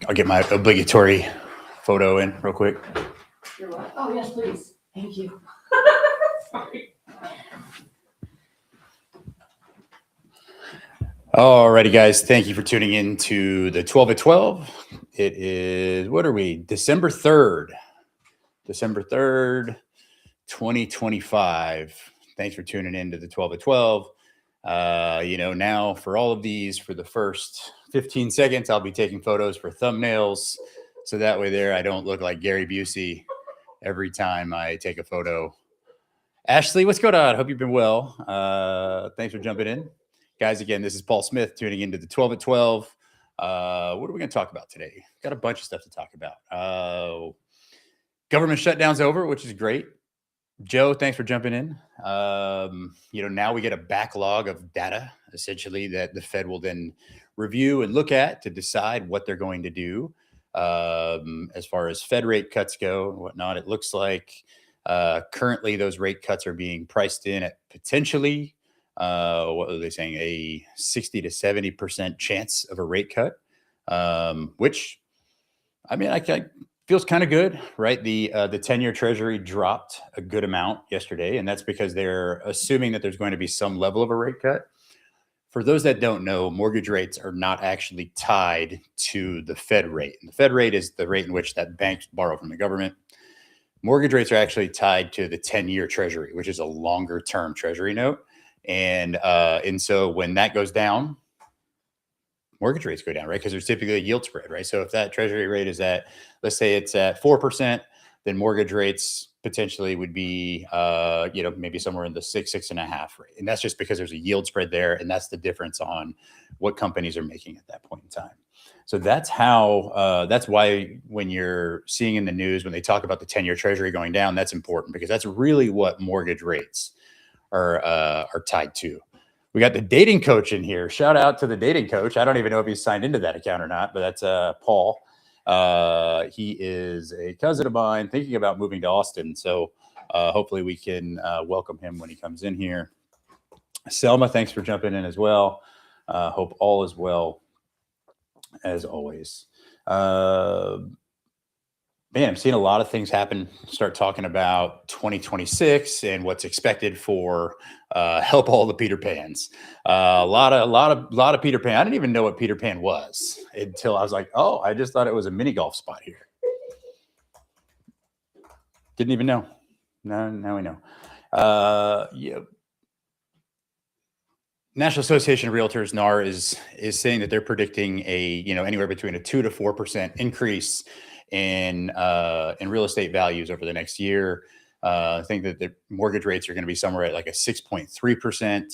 I'll get my obligatory photo in real quick. You're right. Oh, yes, please. Thank you. Sorry. Alrighty, guys. Thank you for tuning in to the 12 at 12. It is, what are we? December 3rd. December 3rd, 2025. Thanks for tuning in to the 12 at 12. Now for all of these, for the first 15 seconds, I'll be taking photos for thumbnails. So that way there, I don't look like Gary Busey every time I take a photo. Ashley, what's going on? Hope you've been well. Thanks for jumping in. Guys, again, this is Paul Smith tuning into the 12 at 12. What are we going to talk about today? Got a bunch of stuff to talk about. Government shutdown's over, which is great. Joe, thanks for jumping in. Now we get a backlog of data, essentially, that the Fed will then review and look at to decide what they're going to do. As far as Fed rate cuts go and whatnot, it looks like currently those rate cuts are being priced in at potentially what are they saying? A 60 to 70% chance of a rate cut, which, I mean, feels kind of good, right? The 10-year Treasury dropped a good amount yesterday, and that's because they're assuming that there's going to be some level of a rate cut. For those that don't know, mortgage rates are not actually tied to the Fed rate. And the Fed rate is the rate in which that banks borrow from the government. Mortgage rates are actually tied to the 10-year Treasury, which is a longer-term Treasury note. And so when that goes down, mortgage rates go down, right? Because there's typically a yield spread, right? So if that Treasury rate is at, let's say it's at 4%, then mortgage rates potentially would be, maybe somewhere in the 6.5 rate. And that's just because there's a yield spread there. And that's the difference on what companies are making at that point in time. So that's why when you're seeing in the news, when they talk about the 10-year Treasury going down, that's important because that's really what mortgage rates are tied to. We got the dating coach in here. Shout out to the dating coach. I don't even know if he's signed into that account or not, but that's Paul. He is a cousin of mine thinking about moving to Austin. So hopefully we can welcome him when he comes in here. Selma, thanks for jumping in as well. Hope all is well as always. Man, I'm seeing a lot of things happen. Start talking about 2026 and what's expected for help all the Peter Pans. A lot of Peter Pan. I didn't even know what Peter Pan was until I was like, oh, I just thought it was a mini golf spot here. Didn't even know. Now we know. National Association of Realtors, NAR, is saying that they're predicting anywhere between a 2 to 4% increase in real estate values over the next year. I think that the mortgage rates are going to be somewhere at like a 6.3%.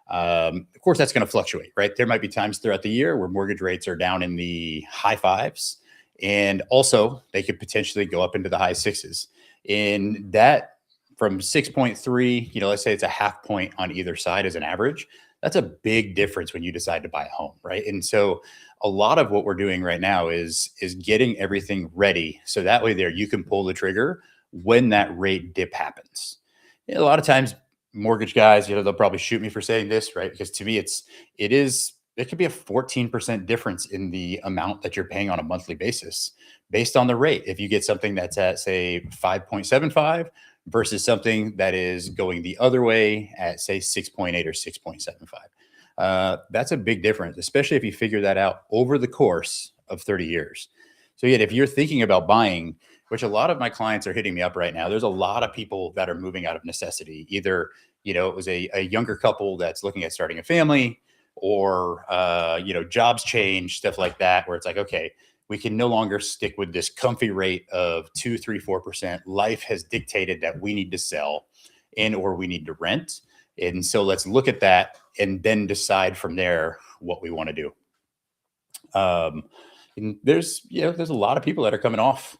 Of course, that's going to fluctuate, right? There might be times throughout the year where mortgage rates are down in the high 5s, and also they could potentially go up into the high 6s. In that, from 6.3, let's say it's a half point on either side as an average. That's a big difference when you decide to buy a home, right? And so a lot of what we're doing right now is getting everything ready. So that way there, you can pull the trigger when that rate dip happens. A lot of times mortgage guys, they'll probably shoot me for saying this, right? Because to me, it could be a 14% difference in the amount that you're paying on a monthly basis based on the rate. If you get something that's at, say, 5.75 versus something that is going the other way at, say, 6.8 or 6.75. That's a big difference, especially if you figure that out over the course of 30 years. So yet, if you're thinking about buying, which a lot of my clients are hitting me up right now, there's a lot of people that are moving out of necessity. Either, it was a younger couple that's looking at starting a family, or, jobs change, stuff like that, where it's like, okay, we can no longer stick with this comfy rate of 2, 3, 4%. Life has dictated that we need to sell or we need to rent. And so let's look at that and then decide from there what we want to do. And there's a lot of people that are coming off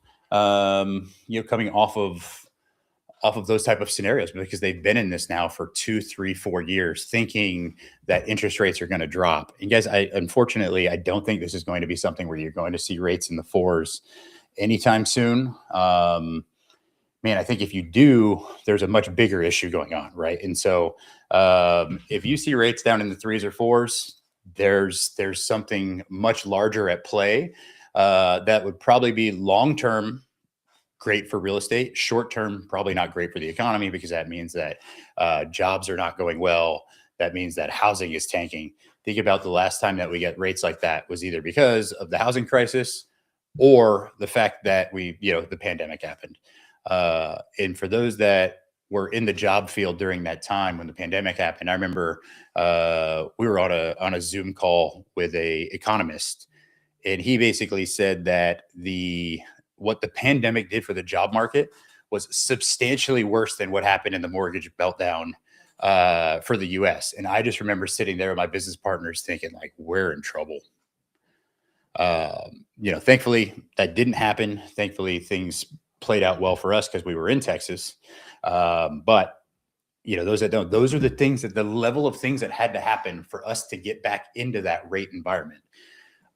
of those type of scenarios because they've been in this now for 2, 3, 4 years thinking that interest rates are going to drop. And guys, unfortunately, I don't think this is going to be something where you're going to see rates in the 4s anytime soon. I think if you do, there's a much bigger issue going on, right? And so if you see rates down in the 3s or 4s, there's something much larger at play that would probably be long-term great for real estate. Short-term, probably not great for the economy, because that means that jobs are not going well. That means that housing is tanking. Think about the last time that we get rates like that was either because of the housing crisis or the fact that the pandemic happened. And for those that were in the job field during that time when the pandemic happened, I remember we were on a Zoom call with a economist, and he basically said that what the pandemic did for the job market was substantially worse than what happened in the mortgage meltdown for the US. And I just remember sitting there with my business partners thinking, like, we're in trouble. Thankfully that didn't happen. Thankfully things played out well for us because we were in Texas. But those that don't, those are the level of things that had to happen for us to get back into that rate environment.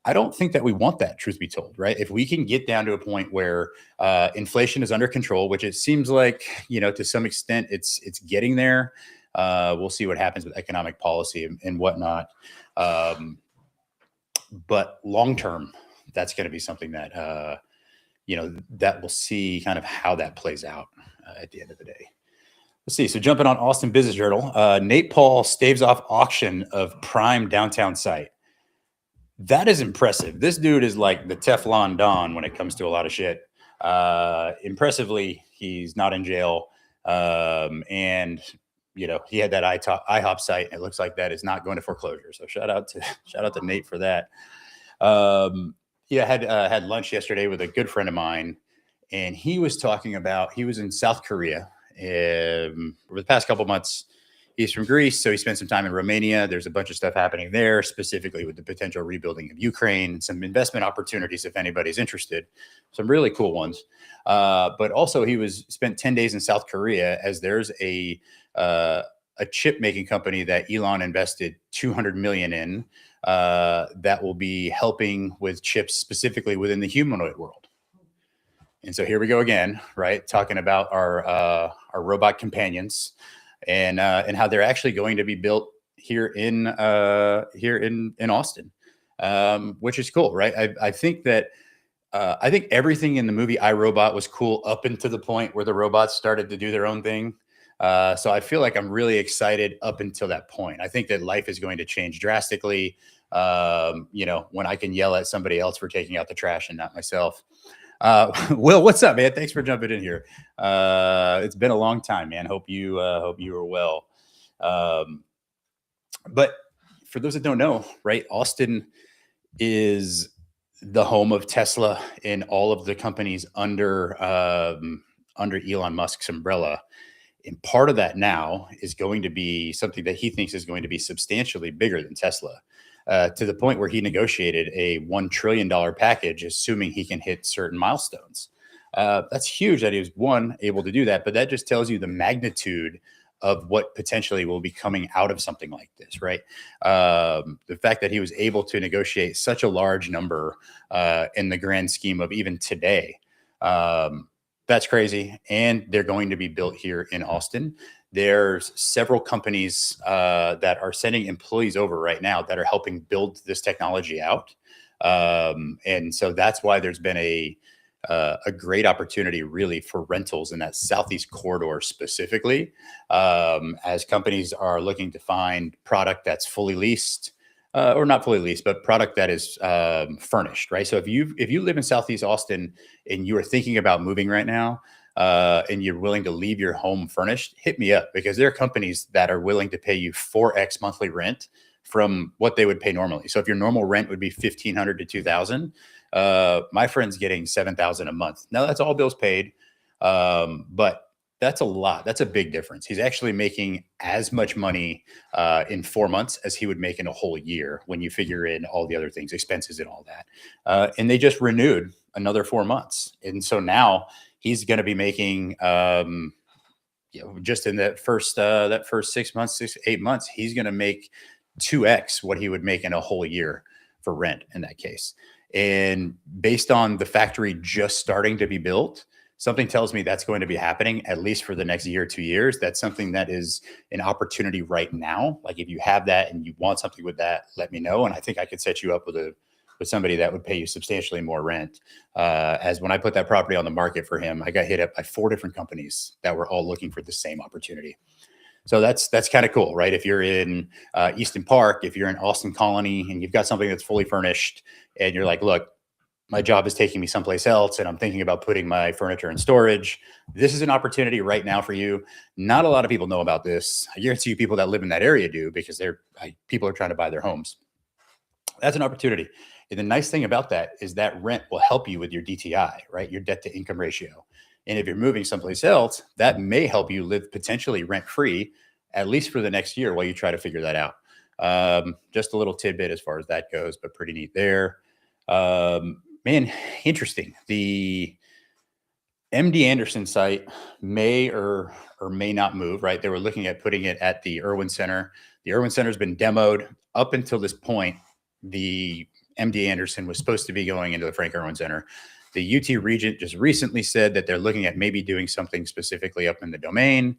I don't think that we want that, truth be told, right? If we can get down to a point where inflation is under control, which it seems like, to some extent it's getting there. We'll see what happens with economic policy and whatnot. But long-term, that's going to be something that, that we'll see kind of how that plays out at the end of the day. Let's see. So jumping on Austin Business Journal, Nate Paul staves off auction of prime downtown site. That is impressive. This dude is like the Teflon Don when it comes to a lot of shit. Impressively, he's not in jail. And he had that IHOP site, and it looks like that is not going to foreclosure. So shout out to Nate for that. I had lunch yesterday with a good friend of mine, and he was talking about, he was in South Korea for the past couple of months. He's from Greece, so he spent some time in Romania. There's a bunch of stuff happening there, specifically with the potential rebuilding of Ukraine, some investment opportunities if anybody's interested, some really cool ones. But also he spent 10 days in South Korea, as there's a chip making company that Elon invested $200 million in that will be helping with chips specifically within the humanoid world. And so here we go again, right? Talking about our robot companions. And how they're actually going to be built here in Austin, which is cool, right? I think everything in the movie I, Robot was cool up until the point where the robots started to do their own thing. So I feel like I'm really excited up until that point. I think that life is going to change drastically. When I can yell at somebody else for taking out the trash and not myself. Will, what's up, man? Thanks for jumping in here. It's been a long time, man. Hope you are well. But for those that don't know, right, Austin is the home of Tesla and all of the companies under Elon Musk's umbrella. And part of that now is going to be something that he thinks is going to be substantially bigger than Tesla. To the point where he negotiated a $1 trillion package, assuming he can hit certain milestones. That's huge that he was, able to do that, but that just tells you the magnitude of what potentially will be coming out of something like this, right? The fact that he was able to negotiate such a large number in the grand scheme of even today, that's crazy. And they're going to be built here in Austin. There's several companies that are sending employees over right now that are helping build this technology out. And so that's why there's been a great opportunity really for rentals in that Southeast corridor specifically, as companies are looking to find product that's fully leased, or not fully leased, but product that is furnished, right? So if you live in Southeast Austin and you are thinking about moving right now, and you're willing to leave your home furnished, hit me up, because there are companies that are willing to pay you 4x monthly rent from what they would pay normally. So if your normal rent would be $1,500 to $2,000, my friend's getting $7,000 a month. Now that's all bills paid, but that's a lot. That's a big difference. He's actually making as much money in 4 months as he would make in a whole year when you figure in all the other things, expenses and all that. And they just renewed another 4 months, and so now he's going to be making, just in that first 6 months, 8 months, he's going to make 2x what he would make in a whole year for rent in that case. And based on the factory just starting to be built, something tells me that's going to be happening at least for the next year, 2 years. That's something that is an opportunity right now. Like if you have that and you want something with that, let me know. And I think I could set you up with with somebody that would pay you substantially more rent. As when I put that property on the market for him, I got hit up by 4 different companies that were all looking for the same opportunity. So that's kind of cool, right? If you're in Easton Park, if you're in Austin Colony, and you've got something that's fully furnished, and you're like, look, my job is taking me someplace else, and I'm thinking about putting my furniture in storage. This is an opportunity right now for you. Not a lot of people know about this. I guarantee you people that live in that area do, because people are trying to buy their homes. That's an opportunity. And the nice thing about that is that rent will help you with your DTI, right? Your debt to income ratio. And if you're moving someplace else, that may help you live potentially rent free, at least for the next year while you try to figure that out. Just a little tidbit as far as that goes, but pretty neat there. Man, interesting. The MD Anderson site may or may not move, right? They were looking at putting it at the Erwin Center. The Erwin Center has been demoed. Up until this point, the MD Anderson was supposed to be going into the Frank Erwin Center. The UT Regent just recently said that they're looking at maybe doing something specifically up in the Domain,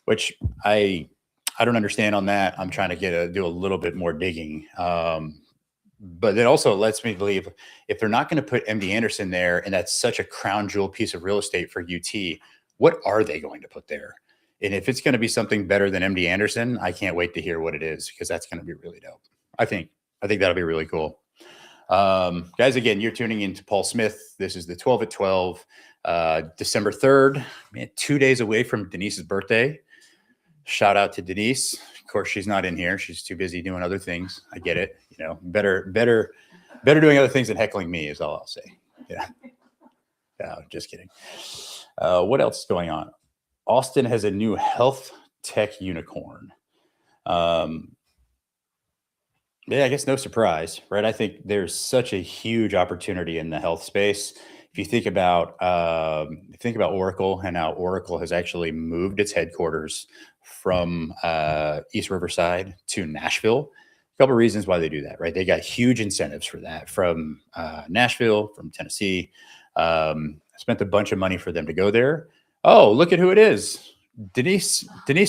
which I don't understand on that. I'm trying to do a little bit more digging. But it also lets me believe if they're not going to put MD Anderson there, and that's such a crown jewel piece of real estate for UT, what are they going to put there? And if it's going to be something better than MD Anderson, I can't wait to hear what it is, because that's going to be really dope. I think that'll be really cool. Guys, again, you're tuning into Paul Smith. This is the 12 at 12, December 3rd, man, 2 days away from Denise's birthday. Shout out to Denise. Of course, she's not in here. She's too busy doing other things. I get it. You know, better doing other things than heckling me is all I'll say. Yeah. No, just kidding. What else is going on? Austin has a new health tech unicorn. Yeah, I guess no surprise, right? I think there's such a huge opportunity in the health space. If you think about Oracle, and how Oracle has actually moved its headquarters from East Riverside to Nashville. A couple of reasons why they do that, right? They got huge incentives for that from Nashville, from Tennessee. Spent a bunch of money for them to go there. Oh, look at who it is. Denise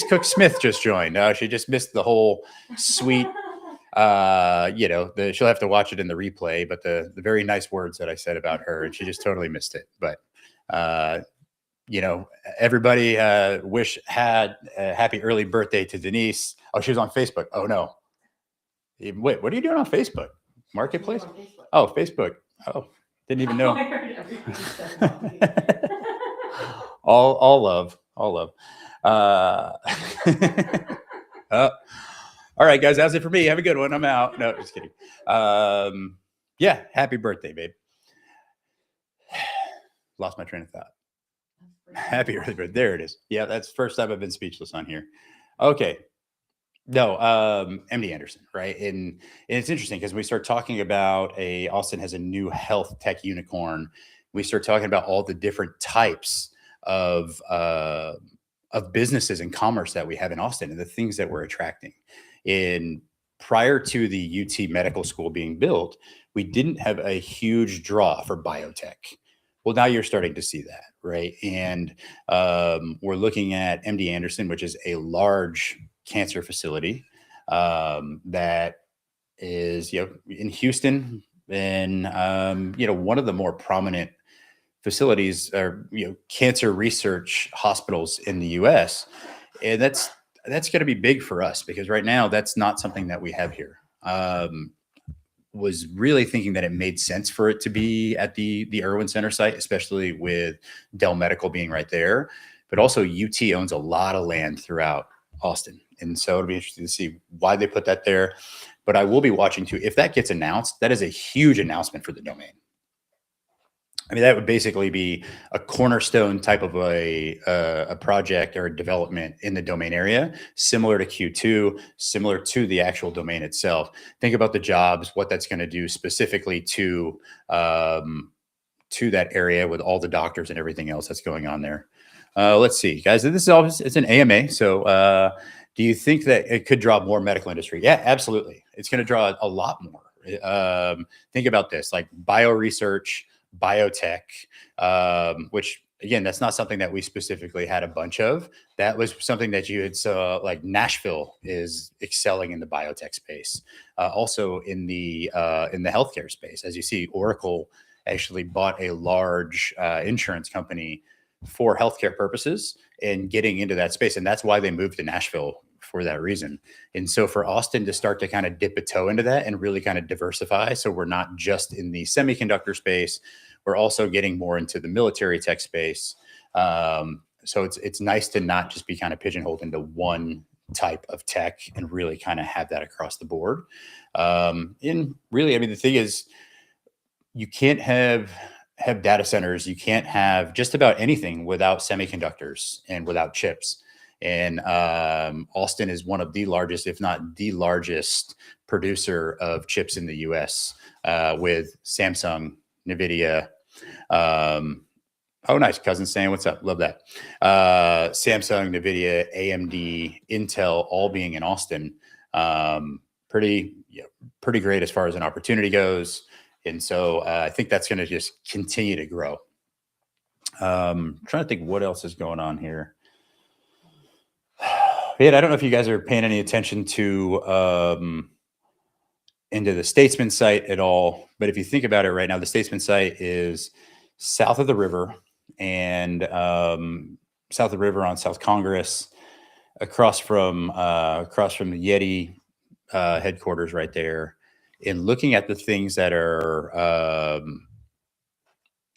Cook Smith just joined. She just missed the whole sweet, she'll have to watch it in the replay, but the very nice words that I said about her, and she just totally missed it. But, everybody had a happy early birthday to Denise. Oh, she was on Facebook. Oh, no. Wait, what are you doing on Facebook? Marketplace? Oh, Facebook. Oh, didn't even know. all love. All right, guys, that's it for me. Have a good one. I'm out. No, just kidding. Yeah, happy birthday, babe. Lost my train of thought. Happy early birthday. There it is. Yeah, that's the first time I've been speechless on here. Okay. No, MD Anderson, right? And it's interesting because we start talking about Austin has a new health tech unicorn. We start talking about all the different types of businesses and commerce that we have in Austin and the things that we're attracting. And prior to the UT Medical School being built, we didn't have a huge draw for biotech. Well, now you're starting to see that, right? And we're looking at MD Anderson, which is a large cancer facility that is, in Houston, and one of the more prominent facilities or cancer research hospitals in the U.S. And that's going to be big for us because right now that's not something that we have here. Was really thinking that it made sense for it to be at the Erwin Center site, especially with Dell Medical being right there. But also UT owns a lot of land throughout Austin. And so it'll be interesting to see why they put that there. But I will be watching too. If that gets announced, that is a huge announcement for the Domain. I mean, that would basically be a cornerstone type of a project or a development in the Domain area, similar to Q2, similar to the actual Domain itself. Think about the jobs, what that's going to do specifically to that area with all the doctors and everything else that's going on there. Let's see, guys. This is it's an AMA. So do you think that it could draw more medical industry? Yeah, absolutely. It's going to draw a lot more. Think about this, like bio research, biotech, which again, that's not something that we specifically had a bunch of. That was something that you had saw, like Nashville is excelling in the biotech space, also in the healthcare space. As you see, Oracle actually bought a large insurance company for healthcare purposes and getting into that space, and that's why they moved to Nashville for that reason. And so for Austin to start to kind of dip a toe into that and really kind of diversify, so we're not just in the semiconductor space, we're also getting more into the military tech space. So it's nice to not just be kind of pigeonholed into one type of tech and really kind of have that across the board. And really, I mean, the thing is, you can't have data centers. You can't have just about anything without semiconductors and without chips. And Austin is one of the largest, if not the largest, producer of chips in the U.S. With Samsung, Nvidia. Oh, nice. Cousin saying what's up. Love that. Samsung, Nvidia, AMD, Intel, all being in Austin. Pretty great as far as an opportunity goes. And so I think that's going to just continue to grow. Trying to think what else is going on here. Yeah, I don't know if you guys are paying any attention to into the Statesman site at all, but if you think about it right now, the Statesman site is south of the river and south of the river on South Congress, across from the Yeti headquarters right there. And looking at the things that are,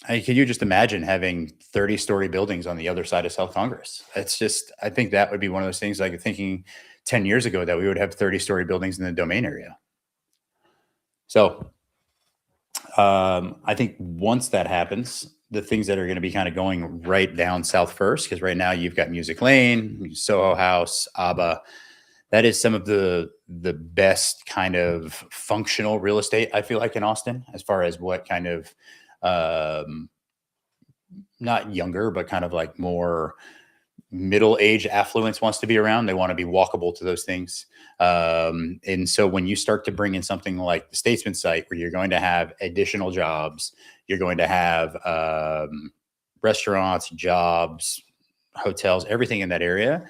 can you just imagine having 30-story buildings on the other side of South Congress? It's just, I think that would be one of those things, like thinking 10 years ago that we would have 30-story buildings in the domain area. So I think once that happens, the things that are going to be kind of going right down south first, because right now you've got Music Lane, Soho House, ABBA. That is some of the best kind of functional real estate, I feel like, in Austin, as far as what kind of not younger, but kind of like more middle-aged affluence wants to be around. They want to be walkable to those things. And so when you start to bring in something like the Statesman site, where you're going to have additional jobs, you're going to have restaurants, jobs, hotels, everything in that area,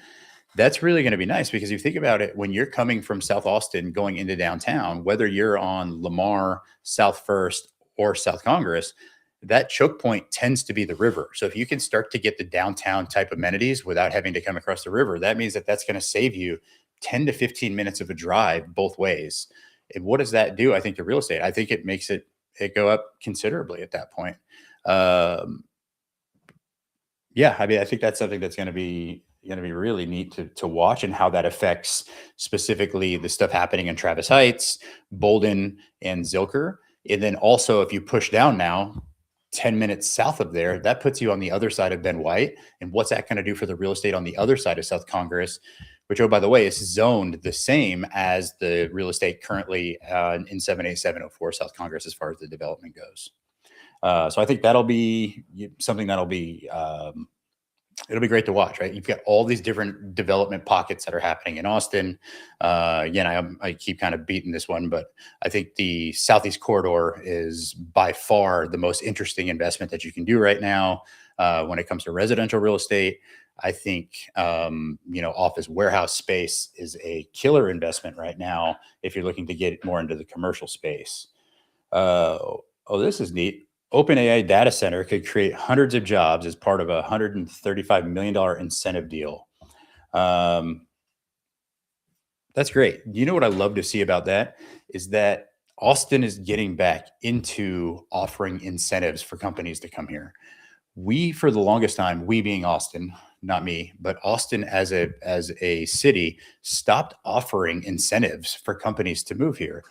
that's really going to be nice. Because you think about it, when you're coming from South Austin going into downtown, whether you're on Lamar, South First, or South Congress, that choke point tends to be the river. So if you can start to get the downtown type amenities without having to come across the river, that means that that's going to save you 10 to 15 minutes of a drive both ways. And what does that do, I think, to real estate? I think it makes it go up considerably at that point. Yeah, I mean, I think that's something that's going to be really neat to watch, and how that affects specifically the stuff happening in Travis Heights, Bolden, and Zilker. And then also, if you push down now 10 minutes south of there, that puts you on the other side of Ben White. And what's that going to do for the real estate on the other side of South Congress, which, oh, by the way, is zoned the same as the real estate currently in 78704 South Congress as far as the development goes. So I think that'll be something that'll be, it'll be great to watch, right? You've got all these different development pockets that are happening in Austin. Again, I keep kind of beating this one, but I think the Southeast Corridor is by far the most interesting investment that you can do right now when it comes to residential real estate. I think, office warehouse space is a killer investment right now if you're looking to get more into the commercial space. This is neat. OpenAI data center could create hundreds of jobs as part of a $135 million incentive deal. That's great. You know what I love to see about that is that Austin is getting back into offering incentives for companies to come here. We, for the longest time, we being Austin, not me, but Austin as a city, stopped offering incentives for companies to move here.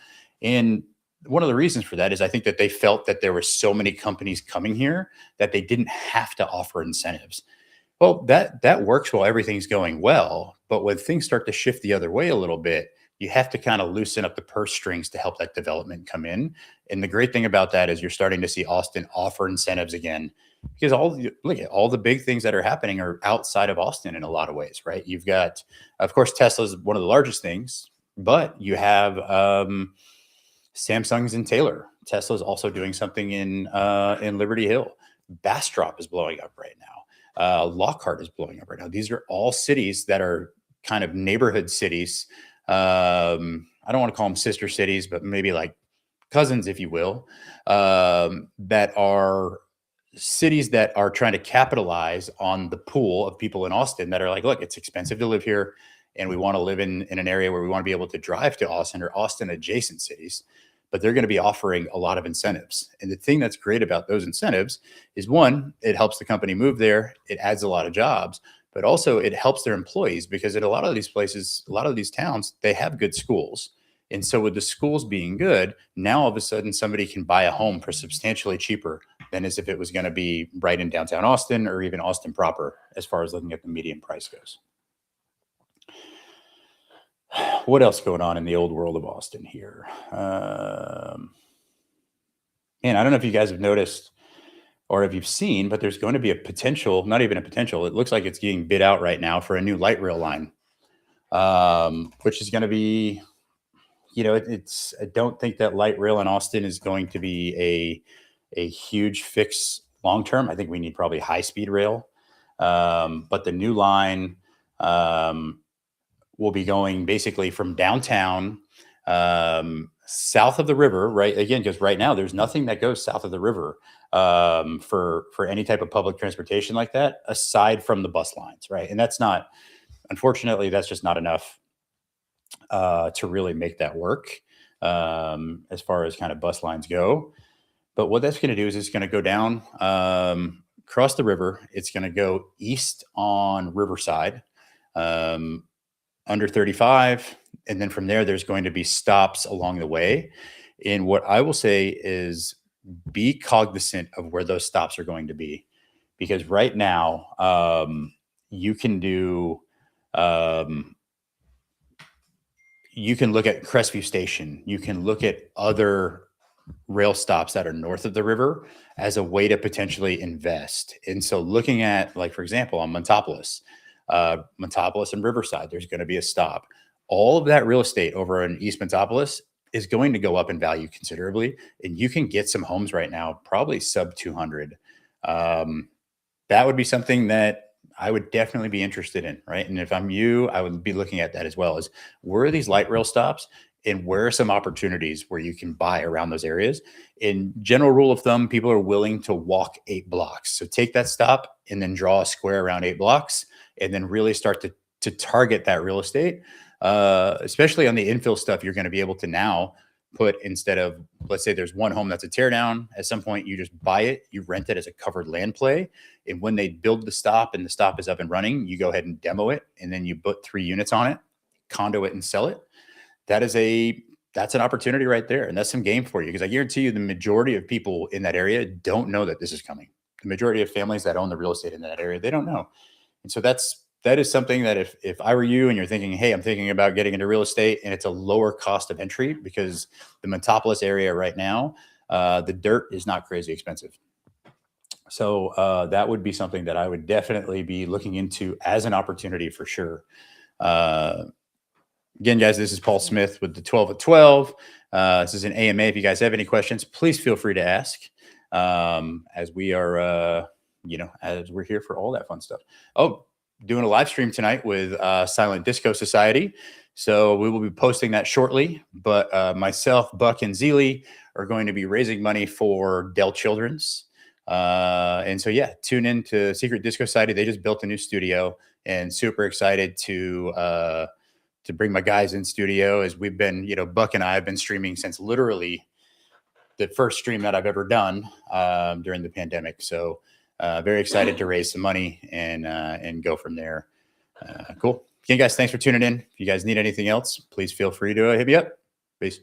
And one of the reasons for that is I think that they felt that there were so many companies coming here that they didn't have to offer incentives. Well, that works while everything's going well, but when things start to shift the other way a little bit, you have to kind of loosen up the purse strings to help that development come in. And the great thing about that is you're starting to see Austin offer incentives again, because all the big things that are happening are outside of Austin in a lot of ways, right? You've got, of course, Tesla's one of the largest things, but you have Samsung's in Taylor. Tesla's also doing something in Liberty Hill. Bastrop is blowing up right now. Lockhart is blowing up right now. These are all cities that are kind of neighborhood cities. I don't want to call them sister cities, but maybe like cousins, if you will, that are cities that are trying to capitalize on the pool of people in Austin that are like, look, it's expensive to live here, and we want to live in an area where we want to be able to drive to Austin or Austin adjacent cities. But they're going to be offering a lot of incentives. And the thing that's great about those incentives is, one, it helps the company move there. It adds a lot of jobs, but also it helps their employees, because in a lot of these places, a lot of these towns, they have good schools. And so with the schools being good, now all of a sudden somebody can buy a home for substantially cheaper than as if it was going to be right in downtown Austin or even Austin proper, as far as looking at the median price goes. What else going on in the old world of Austin here? Man, I don't know if you guys have noticed or if you've seen, but there's going to be a potential, not even a potential, it looks like it's getting bid out right now for a new light rail line, which is going to be, you know, I don't think that light rail in Austin is going to be a huge fix long term. I think we need probably high speed rail. But the new line will be going basically from downtown south of the river, right? Again, because right now there's nothing that goes south of the river for any type of public transportation like that, aside from the bus lines, right? And that's not, unfortunately, that's just not enough to really make that work as far as kind of bus lines go. But what that's going to do is it's going to go down across the river. It's going to go east on Riverside, under 35. And then from there, there's going to be stops along the way. And what I will say is be cognizant of where those stops are going to be. Because right now, you can do, you can look at Crestview Station. You can look at other rail stops that are north of the river as a way to potentially invest. And so looking at, like, for example, on Montopolis and Riverside, there's going to be a stop. All of that real estate over in East Montopolis is going to go up in value considerably. And you can get some homes right now, probably sub 200. That would be something that I would definitely be interested in, right? And if I'm you, I would be looking at that as well, as where are these light rail stops and where are some opportunities where you can buy around those areas. In general rule of thumb, people are willing to walk 8 blocks. So take that stop and then draw a square around 8 blocks and then really start to target that real estate, especially on the infill stuff. You're going to be able to now put, instead of, let's say there's one home that's a tear down, at some point you just buy it, you rent it as a covered land play. And when they build the stop and the stop is up and running, you go ahead and demo it. And then you put 3 units on it, condo it and sell it. That's an opportunity right there. And that's some game for you. Because I guarantee you the majority of people in that area don't know that this is coming. The majority of families that own the real estate in that area, they don't know. And so that is something that if I were you and you're thinking, hey, I'm thinking about getting into real estate, and it's a lower cost of entry, because the Montopolis area right now, the dirt is not crazy expensive. So that would be something that I would definitely be looking into as an opportunity for sure. Again, guys, this is Paul Smith with the 12 at 12. This is an AMA. If you guys have any questions, please feel free to ask, as we are, as we're here for all that fun stuff. Oh, doing a live stream tonight with Silent Disco Society. So we will be posting that shortly. But myself, Buck, and Zeely are going to be raising money for Dell Children's. And so, yeah, tune in to Secret Disco Society. They just built a new studio, and super excited to bring my guys in studio, as we've been, Buck and I have been streaming since literally the first stream that I've ever done during the pandemic. So very excited to raise some money and go from there. Cool. Again, guys, thanks for tuning in. If you guys need anything else, please feel free to hit me up. Peace.